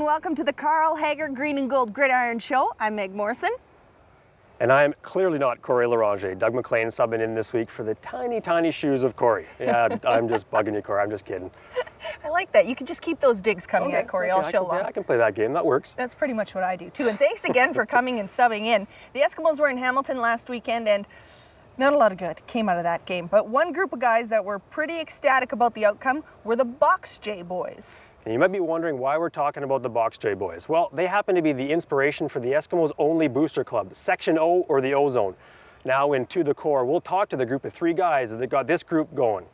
welcome to the Carl Hager Green and Gold Gridiron Show. I'm Meg Morrison. And I'm clearly not Corey Larange. Doug McLean subbing in this week for the tiny, tiny shoes of Corey. Yeah, I'm just bugging you, Corey. I'm just kidding. I like that. You can just keep those digs coming at Corey all show long. Yeah, I can play that game. That works. That's pretty much what I do, too. And thanks again for coming and subbing in. The Eskimos were in Hamilton last weekend, and not a lot of good came out of that game. But one group of guys that were pretty ecstatic about the outcome were the Box J boys. And you might be wondering why we're talking about the Box J boys. Well, they happen to be the inspiration for the Eskimos' only booster club, Section O, or the O-Zone. Now in To the Core, we'll talk to the group of 3 guys that got this group going.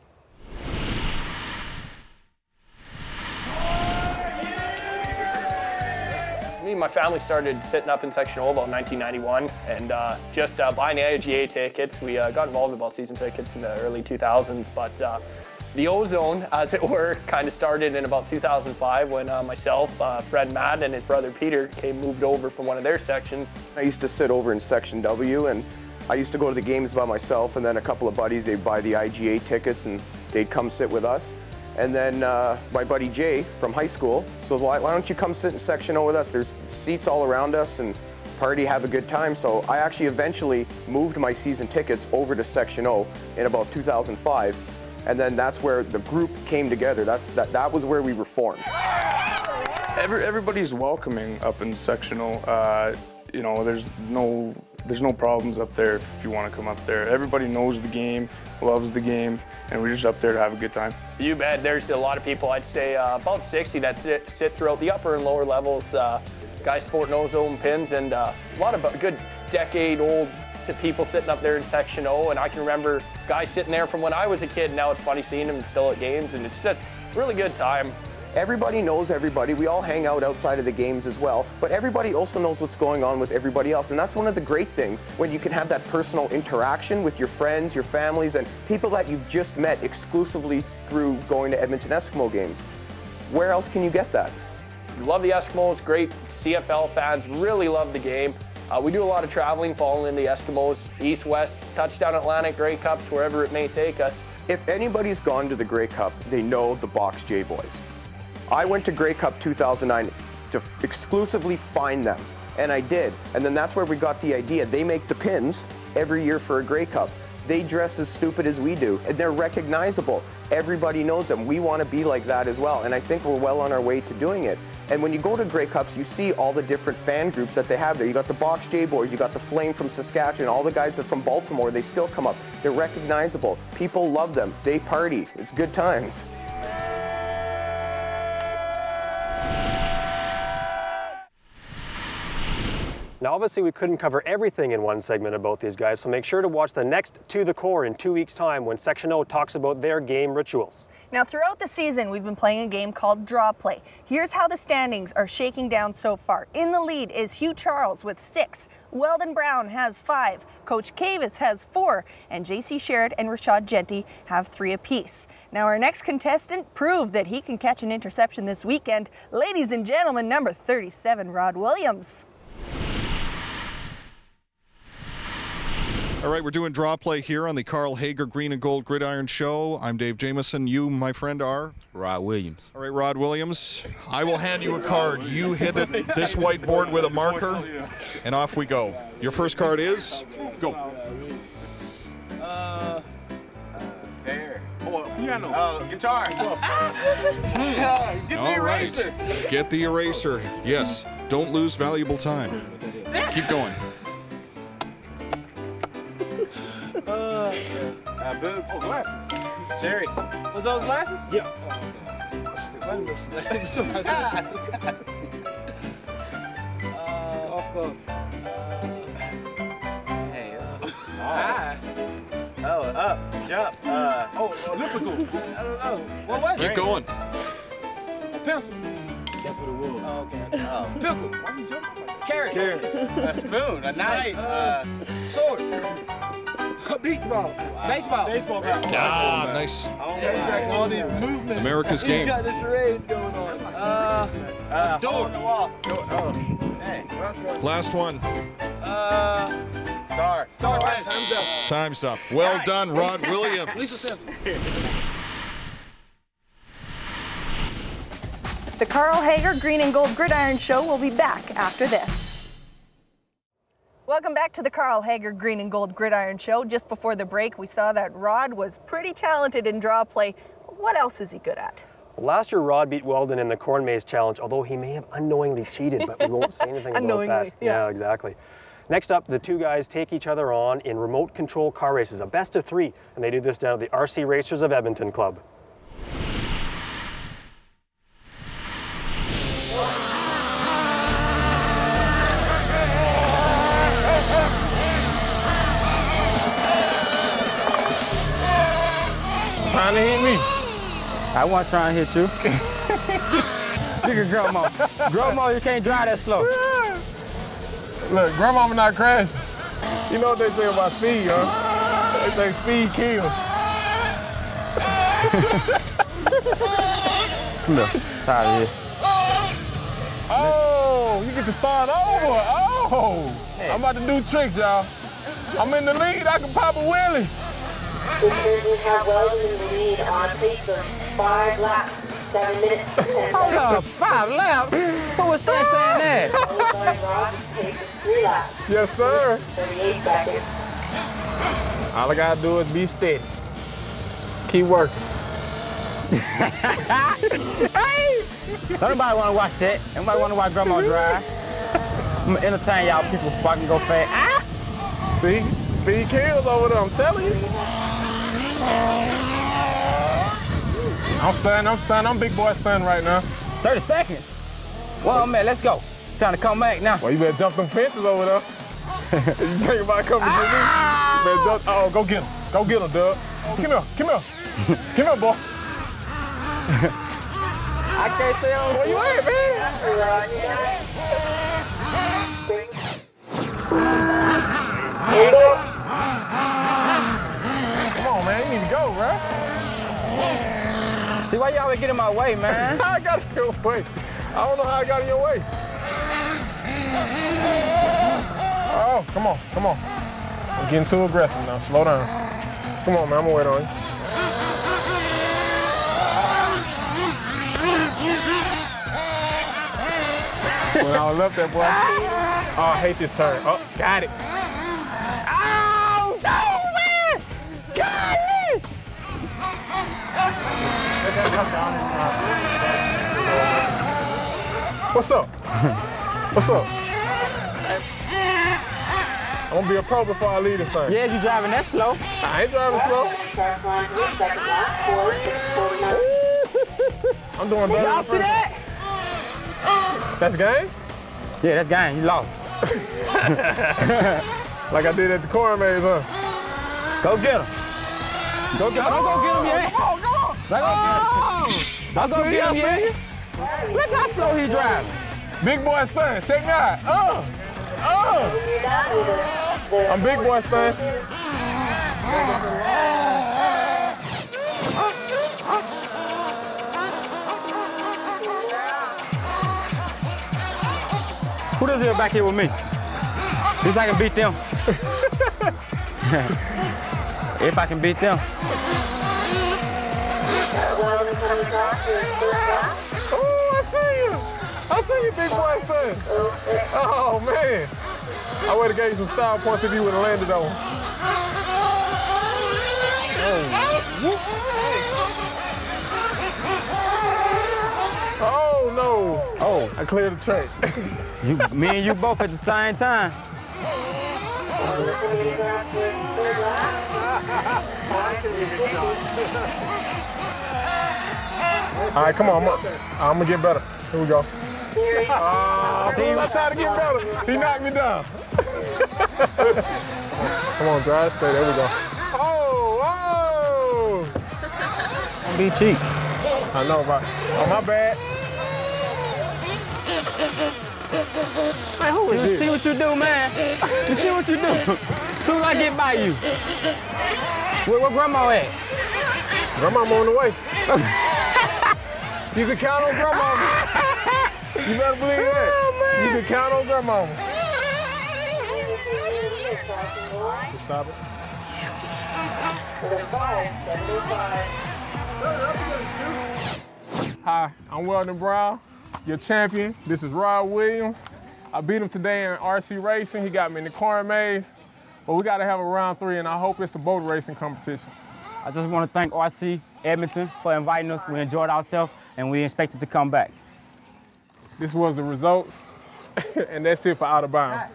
Me and my family started sitting up in Section O about 1991, and just buying IGA tickets. We got involved in ball season tickets in the early 2000s, but the O-Zone, as it were, kind of started in about 2005 when myself, Fred Matt, and his brother Peter moved over from one of their sections. I used to sit over in Section W, and I used to go to the games by myself, and then a couple of buddies, they'd buy the IGA tickets and they'd come sit with us. And then my buddy Jay from high school said, why don't you come sit in Section O with us? There's seats all around us and party, have a good time. So I actually eventually moved my season tickets over to Section O in about 2005. And then that's where the group came together. That was where we were formed. Everybody's welcoming up in Section O. You know, there's no problems up there if you want to come up there. Everybody knows the game, loves the game, and we're just up there to have a good time. You bet. There's a lot of people, I'd say about 60 that sit throughout the upper and lower levels. Guys sporting O-Zone pins, and a lot of good decade-old people sitting up there in Section O, and I can remember guys sitting there from when I was a kid, and now it's funny seeing them still at games, and it's just a really good time. Everybody knows everybody. We all hang out outside of the games as well, but everybody also knows what's going on with everybody else, and that's one of the great things when you can have that personal interaction with your friends, your families, and people that you've just met exclusively through going to Edmonton Eskimo games. Where else can you get that? Love the Eskimos, great CFL fans, really love the game. We do a lot of traveling, following the Eskimos, East, West, Touchdown Atlantic, Grey Cups, wherever it may take us. If anybody's gone to the Grey Cup, they know the Box J boys. I went to Grey Cup 2009 to exclusively find them, and I did. And then that's where we got the idea. They make the pins every year for a Grey Cup. They dress as stupid as we do, and they're recognizable. Everybody knows them. We want to be like that as well, and I think we're well on our way to doing it. And when you go to Grey Cups, you see all the different fan groups that they have there. You got the Box J boys, you got the Flame from Saskatchewan, all the guys that are from Baltimore, they still come up. They're recognizable. People love them. They party. It's good times. Now, obviously, we couldn't cover everything in one segment about these guys, so make sure to watch the next To the Core in 2 weeks' time when Section O talks about their game rituals. Now, throughout the season, we've been playing a game called Draw Play. Here's how the standings are shaking down so far. In the lead is Hugh Charles with 6. Weldon Borwn has 5. Coach Cavis has 4. And JC Sherritt and Rashad Genty have 3 apiece. Now, our next contestant proved that he can catch an interception this weekend. Ladies and gentlemen, number 37, Rod Williams. All right, we're doing Draw Play here on the Carl Hager Green and Gold Gridiron Show. I'm Dave Jamieson. You, my friend, are? Rod Williams. All right, Rod Williams. I will hand you a card. You hit this whiteboard with a marker, and off we go. Your first card is? Go. There. Oh, piano. Guitar. Get the eraser. Right. Get the eraser. Yes. Don't lose valuable time. Keep going. Boots. Oh, glasses. Jerry. Was those glasses? Yeah. Off close. Hey, that's so small. Oh, up, jump. Elliptical. I don't know. What was it? Keep going. A pencil. That's what it was. Oh, okay. Pickle. Why are you jumping like that? Carrot. A spoon. A knife. Sword. Baseball. Baseball. Ah, nice. All these movements. America's game. You got the charades going on. Door. Oh, hey. Last one. Star. Time's up. Time's up. Well done, Rod Williams. The Carl Hager Green and Gold Gridiron Show will be back after this. Welcome back to the Carl Hager Green and Gold Gridiron Show. Just before the break, we saw that Rod was pretty talented in draw play. What else is he good at? Last year, Rod beat Weldon in the Corn Maze Challenge, although he may have unknowingly cheated, but we won't say anything about that. Yeah, exactly. Next up, the two guys take each other on in remote control car races, a best of 3, and they do this down at the RC Racers of Edmonton Club. Trying to hit me. I wasn't trying to hit you. Look at Grandma. Grandma, you can't drive that slow. Look, Grandmama not crashing. You know what they say about speed, huh? They say speed kills. Look, tired of this. Oh, you get to start over. Oh, I'm about to do tricks, y'all. I'm in the lead. I can pop a wheelie. We currently have Weldon in the lead on pace of 5 laps, 7 minutes, 10 Hold seconds. up, 5 laps? Who was that saying that? Followed by Rod, pace of 3 laps, Yes, sir. 38 seconds. All I gotta do is be steady. Keep working. Hey! Nobody want to watch that. Nobody want to watch Grandma drive. I'm going to entertain y'all people before I can go fast. Ah! See? Speed kills over there, I'm telling you. I'm stunned. I'm big boy stunned right now. 30 seconds. Well, man, let's go. It's time to come back now. Well, you better jump them fences over there. You think about coming to me? You better jump. Oh, go get him. Go get him, Doug. Come here. Come here, boy. I can't stay on. Where you at, man? Come on, man. You need to go, right? See, why you always get in my way, man? How I got in your way? I don't know how I got in your way. Oh, come on. I'm getting too aggressive now. Slow down. Come on, man. I'm gonna wait on you. When I was up there, boy. Oh, I hate this turn. Oh, got it. Oh, no, man! Got it! What's up? What's up? I'm gonna be a pro before I leave this thing. Yeah, you driving that slow. I ain't driving slow. I'm doing better. Y'all see that? That's game? Yeah, that's game. You lost. Like I did at the corn maze, huh? Go get him. Go get him. Don't go get him yet. Oh, Don't go get him yet. Look how slow he driving. Big boy Stan, check me out. I'm big boy Stan. Who does it back here with me? If I can beat them. If I can beat them. Oh, I see you, big boy Stan. Oh, man. I would have gave you some style points if you would have landed on. Oh, no. Oh, I cleared the track. me and you both at the same time. All right, come on. I'm going to get better. Here we go. See, I tried to get better. He knocked me down. Come on, drive. Stay. There we go. Oh! Don't be cheap. I know, but oh, my bad. Man, who is this? See what you do, man. You see what you do. Soon as I get by you. Where Grandma at? Grandmama on the way. You can count on Grandmama. You better believe that. Oh, you can count on Grandmama. Stop it. 5:75. Hi, I'm Weldon Borwn, your champion. This is Rod Williams. I beat him today in RC racing. He got me in the corn maze. But we got to have a round 3, and I hope it's a boat racing competition. I just want to thank RC Edmonton for inviting us. We enjoyed ourselves, and we expected to come back. This was the results, and that's it for Out of Bounds.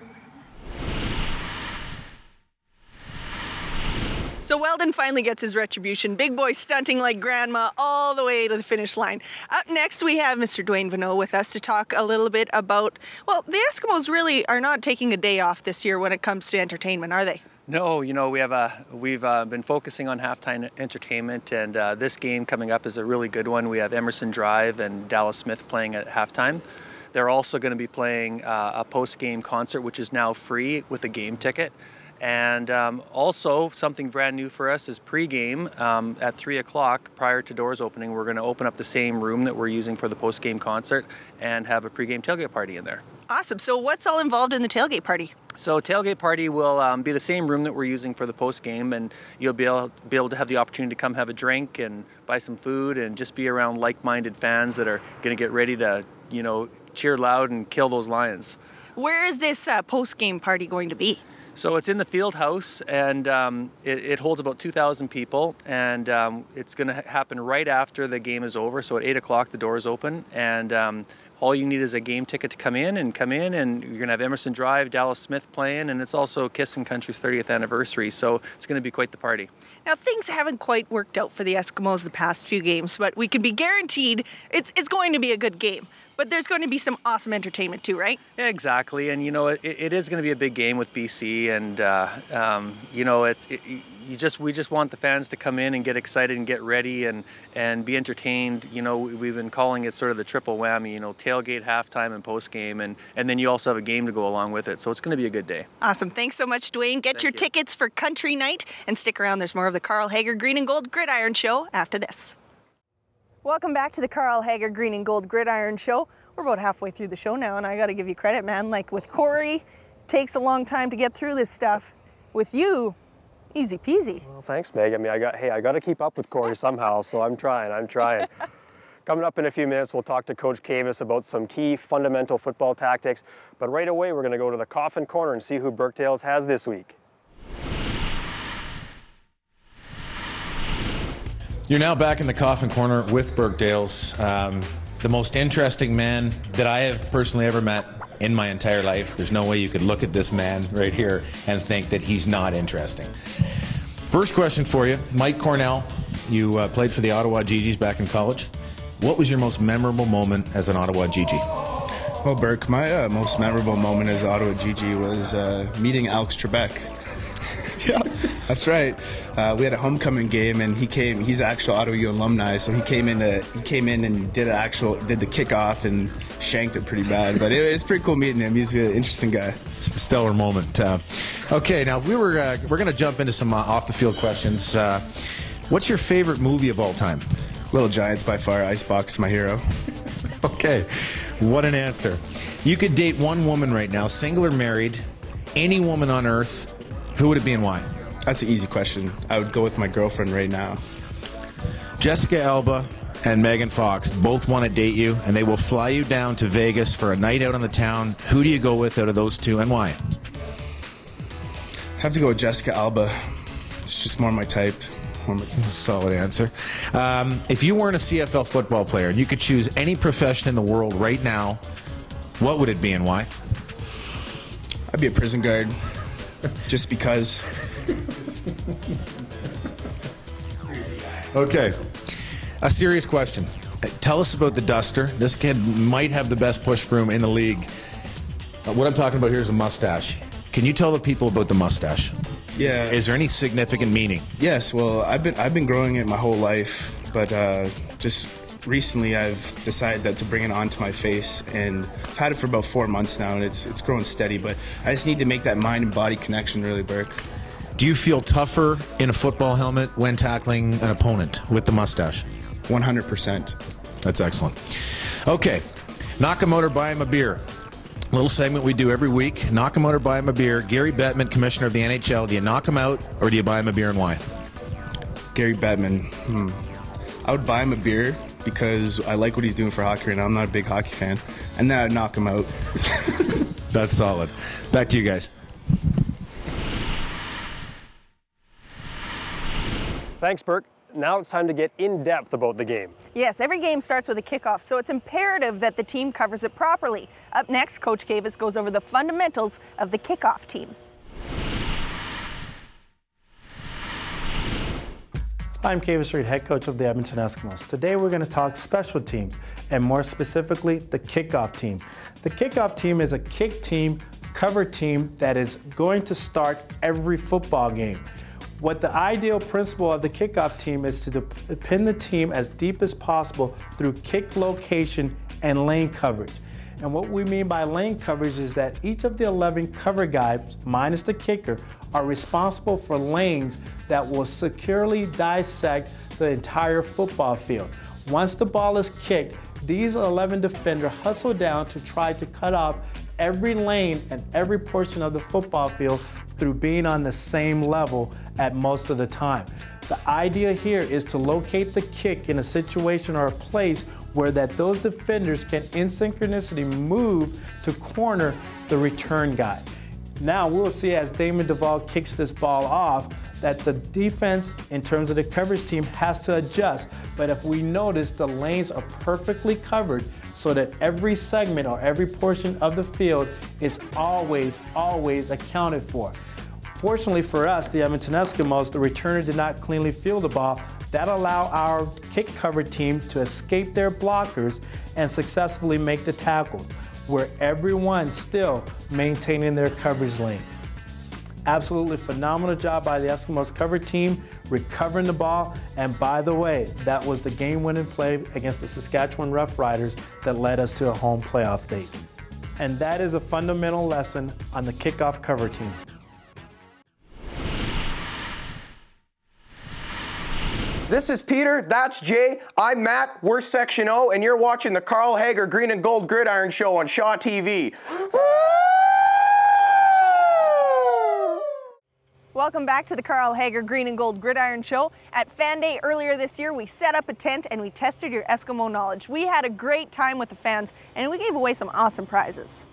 So Weldon finally gets his retribution. Big boy stunting like grandma all the way to the finish line. Up next, we have Mr. Dwayne Vanneau with us to talk a little bit about, well, the Eskimos really are not taking a day off this year when it comes to entertainment, are they? No, you know, we've been focusing on halftime entertainment, and this game coming up is a really good one. We have Emerson Drive and Dallas Smith playing at halftime. They're also going to be playing a post-game concert, which is now free with a game ticket. And also, something brand new for us is pre-game at 3 o'clock prior to doors opening. We're going to open up the same room that we're using for the post-game concert and have a pre-game tailgate party in there. Awesome. So what's all involved in the tailgate party? So tailgate party will be the same room that we're using for the post-game, and you'll be able to have the opportunity to come have a drink and buy some food and just be around like-minded fans that are going to get ready to, you know, cheer loud and kill those Lions. Where is this post-game party going to be? So it's in the field house, and it holds about 2,000 people, and it's going to happen right after the game is over. So at 8 o'clock the doors open, and all you need is a game ticket to come in, and you're going to have Emerson Drive, Dallas Smith playing, and it's also Kissin' Country's 30th anniversary, so it's going to be quite the party. Now, things haven't quite worked out for the Eskimos the past few games, but we can be guaranteed it's going to be a good game. But there's going to be some awesome entertainment too, right? Yeah, exactly. And, you know, it is going to be a big game with BC. And, you know, we just want the fans to come in and get excited and get ready and be entertained. You know, we've been calling it sort of the triple whammy, you know, tailgate, halftime, and postgame. And then you also have a game to go along with it. So it's going to be a good day. Awesome. Thanks so much, Dwayne. Get your tickets for Country Night and stick around. There's more of the Carl Hager Green and Gold Gridiron Show after this. Welcome back to the Carl Hager Green and Gold Gridiron Show. We're about halfway through the show now, and I got to give you credit, man. Like with Corey, takes a long time to get through this stuff. With you, easy peasy. Well, thanks, Meg. I mean, I got to keep up with Corey somehow, so I'm trying. Coming up in a few minutes, we'll talk to Coach Kavis about some key fundamental football tactics. But right away, we're going to go to the Coffin Corner and see who Birkdale's has this week. You're now back in the Coffin Corner with Birkdale's, the most interesting man that I have personally ever met in my entire life. There's no way you could look at this man right here and think that he's not interesting. First question for you, Mike Cornell. You played for the Ottawa GGs back in college. What was your most memorable moment as an Ottawa GG? Well, Burke, my most memorable moment as Ottawa GG was meeting Alex Trebek. Yeah, that's right. We had a homecoming game, and he's an actual Ottawa U alumni, so he came in and did the kickoff and shanked it pretty bad. But it was pretty cool meeting him. He's an interesting guy. It's a stellar moment. Okay, now we're going to jump into some off the field questions. What's your favorite movie of all time? Little Giants by far. Icebox, my hero. Okay, what an answer. You could date one woman right now, single or married, any woman on earth. Who would it be and why? That's an easy question. I would go with my girlfriend right now. Jessica Alba and Megan Fox both want to date you, and they will fly you down to Vegas for a night out on the town. Who do you go with out of those two, and why? I have to go with Jessica Alba. It's just more my type. Solid answer. If you weren't a CFL football player and you could choose any profession in the world right now, what would it be and why? I'd be a prison guard. Just because. Okay. A serious question. Tell us about the Duster. This kid might have the best push broom in the league. What I'm talking about here is a mustache. Can you tell the people about the mustache? Yeah. Is there any significant meaning? Yes. Well, I've been growing it my whole life, but just recently I've decided to bring it onto my face, and I've had it for about 4 months now, and it's growing steady, but I just need to make that mind and body connection really, Burke. Do you feel tougher in a football helmet when tackling an opponent with the mustache? 100%. That's excellent. Okay, knock him out or buy him a beer. Little segment we do every week. Knock him out or buy him a beer. Gary Bettman, commissioner of the NHL. Do you knock him out or do you buy him a beer, and why? Gary Bettman. I would buy him a beer, because I like what he's doing for hockey right now. I'm not a big hockey fan. And then I'd knock him out. That's solid. Back to you guys. Thanks, Burke. Now it's time to get in depth about the game. Yes, every game starts with a kickoff, so it's imperative that the team covers it properly. Up next, Coach Kavis goes over the fundamentals of the kickoff team. I'm Kavis Reed, head coach of the Edmonton Eskimos. Today we're going to talk special teams, and more specifically, the kickoff team. The kickoff team is a kick team, cover team that is going to start every football game. What the ideal principle of the kickoff team is to pin the team as deep as possible through kick location and lane coverage. And what we mean by lane coverage is that each of the 11 cover guys, minus the kicker, are responsible for lanes that will securely dissect the entire football field. Once the ball is kicked, these 11 defenders hustle down to try to cut off every lane and every portion of the football field through being on the same level at most of the time. The idea here is to locate the kick in a situation or a place where those defenders can in synchronicity move to corner the return guy. Now we'll see as Damon Duvall kicks this ball off that the defense in terms of the coverage team has to adjust. But if we notice, the lanes are perfectly covered so that every segment or every portion of the field is always accounted for. Fortunately for us, the Edmonton Eskimos, the returner did not cleanly field the ball. That allowed our kick cover team to escape their blockers and successfully make the tackles, where everyone's still maintaining their coverage lane. Absolutely phenomenal job by the Eskimos cover team, recovering the ball, and by the way, that was the game-winning play against the Saskatchewan Roughriders that led us to a home playoff date. And that is a fundamental lesson on the kickoff cover team. This is Peter, that's Jay, I'm Matt, we're Section O, and you're watching the Carl Hager Green and Gold Gridiron Show on Shaw TV. Welcome back to the Carl Hager Green and Gold Gridiron Show. At Fan Day earlier this year, we set up a tent and we tested your Eskimo knowledge. We had a great time with the fans and we gave away some awesome prizes.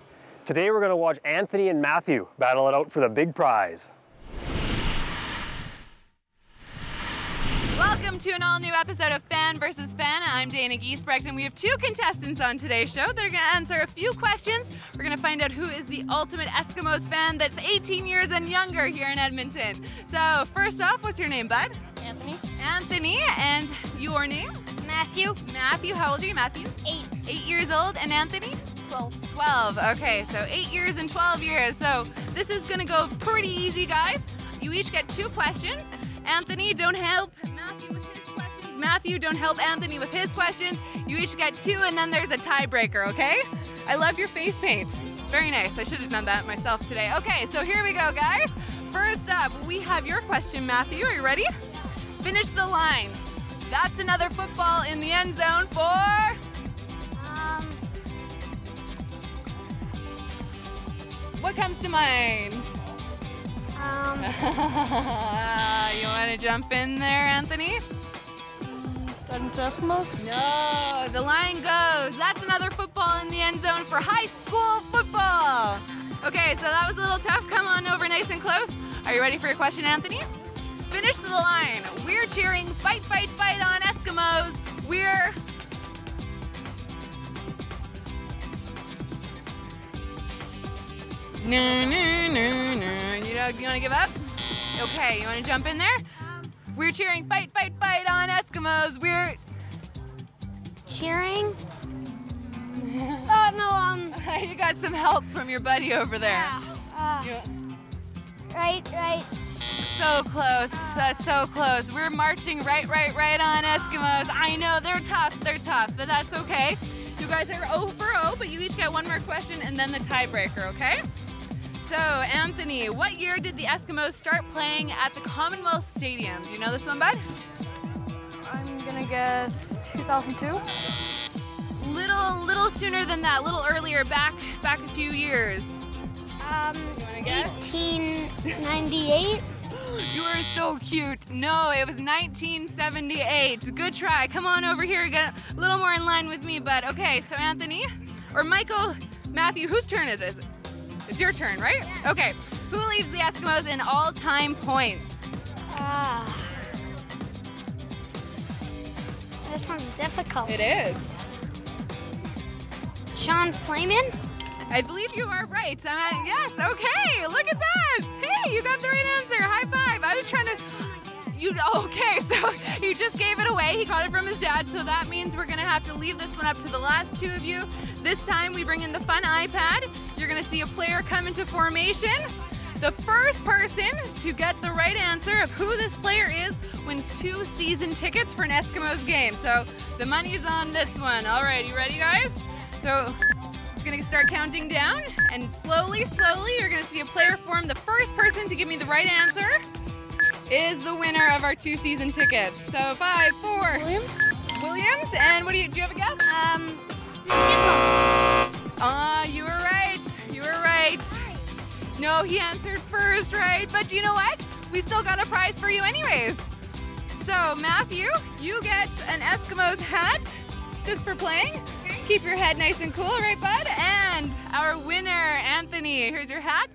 Today we're going to watch Anthony and Matthew battle it out for the big prize. Welcome to an all-new episode of Fan vs. Fan. I'm Dana Giesbrecht, and we have two contestants on today's show. They're going to answer a few questions. We're going to find out who is the ultimate Eskimos fan that's 18 years and younger here in Edmonton. So first off, what's your name, bud? Anthony. Anthony, and your name? Matthew. Matthew, how old are you, Matthew? 8. 8 years old, and Anthony? 12. 12, okay, so 8 years and 12 years. So this is going to go pretty easy, guys. You each get 2 questions. Anthony, don't help Matthew with his questions. Matthew, don't help Anthony with his questions. You each get 2, and then there's a tiebreaker, okay? I love your face paint. Very nice. I should have done that myself today. Okay, so here we go, guys. First up, we have your question, Matthew. Are you ready? Finish the line. That's another football in the end zone for... What comes to mind? You want to jump in there, Anthony? Eskimos? No, the line goes. That's another football in the end zone for high school football. Okay, so that was a little tough. Come on over nice and close. Are you ready for your question, Anthony? Finish the line. We're cheering fight, fight, fight on Eskimos. We're... No. You want to give up? Okay, you want to jump in there? We're cheering fight, fight, fight on Eskimos. We're... Cheering? You got some help from your buddy over there. Yeah. Right. So close. That's so close. We're marching right on Eskimos. I know, they're tough, but that's okay. You guys are 0 for 0, but you each get 1 more question and then the tiebreaker, okay? So, Anthony, what year did the Eskimos start playing at the Commonwealth Stadium? Do you know this one, bud? I'm gonna guess 2002. Little sooner than that, a little earlier, back a few years. You wanna guess? 1898. You are so cute. No, it was 1978. Good try. Come on over here. Get a little more in line with me, bud. Okay, so Anthony, or Michael, Matthew, whose turn is it? It's your turn, right? Yeah. Okay. Who leads the Eskimos in all-time points? This one's difficult. It is. Sean Flayman? I believe you are right. Yes, okay, look at that. Hey, you got the right answer. High five. I was trying to, okay, so you just gave it away. He got it from his dad, so that means we're gonna have to leave this one up to the last two of you. This time we bring in the fun iPad. You're gonna see a player come into formation. The first person to get the right answer of who this player is wins 2 season tickets for an Eskimos game. So the money's on this one. All right, you ready, guys? So it's gonna start counting down, and slowly, you're gonna see a player form. The first person to give me the right answer is the winner of our 2 season tickets. So 5, 4. Williams, and what do you have a guess? Gizmo. You were right. You were right. No, he answered first, right? But you know what? We still got a prize for you anyways. So Matthew, you get an Eskimos hat just for playing. Keep your head nice and cool, right, bud? And our winner, Anthony, here's your hat.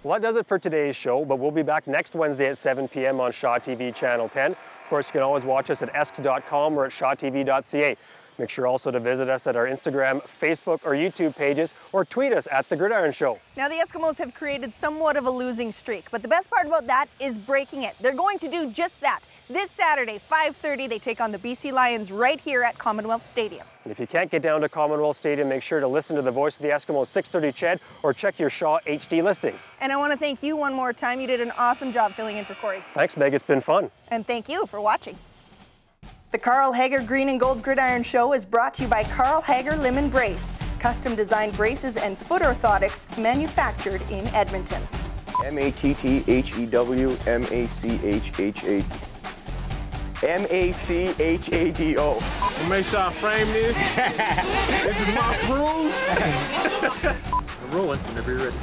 Well, that does it for today's show, but we'll be back next Wednesday at 7 p.m. on Shaw TV Channel 10. Of course, you can always watch us at esks.com or at shawtv.ca. Make sure also to visit us at our Instagram, Facebook, or YouTube pages, or tweet us at The Gridiron Show. Now, the Eskimos have created somewhat of a losing streak, but the best part about that is breaking it. They're going to do just that. This Saturday, 5:30, they take on the BC Lions right here at Commonwealth Stadium. And if you can't get down to Commonwealth Stadium, make sure to listen to the Voice of the Eskimos 6:30 CHED or check your Shaw HD listings. And I want to thank you one more time. You did an awesome job filling in for Corey. Thanks, Meg. It's been fun. And thank you for watching. The Carl Hager Green and Gold Gridiron Show is brought to you by Carl Hager Limb Brace. Custom designed braces and foot orthotics manufactured in Edmonton. M-A-T-T-H-E-W-M-A-C-H-A-D-O. Make sure I frame this. This is my proof. I'm rolling whenever you're ready.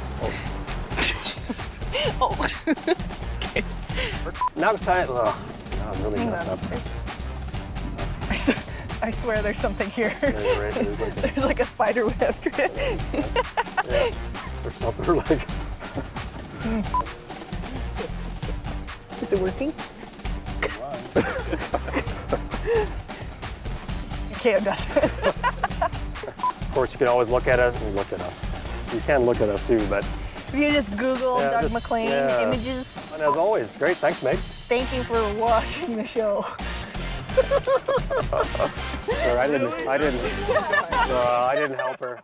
Oh. Okay. Now it's time. Oh, I'm really messed up. I swear there's something here. Yeah, right. There's like a spider web. Yeah. Or something like. Is it working? Okay, I'm done. Of course, you can always look at us and look at us. You can look at us too, but. If you just Google Doug McLean images. And as always, great. Thanks, Meg. Thank you for watching the show. Sorry, I didn't help her.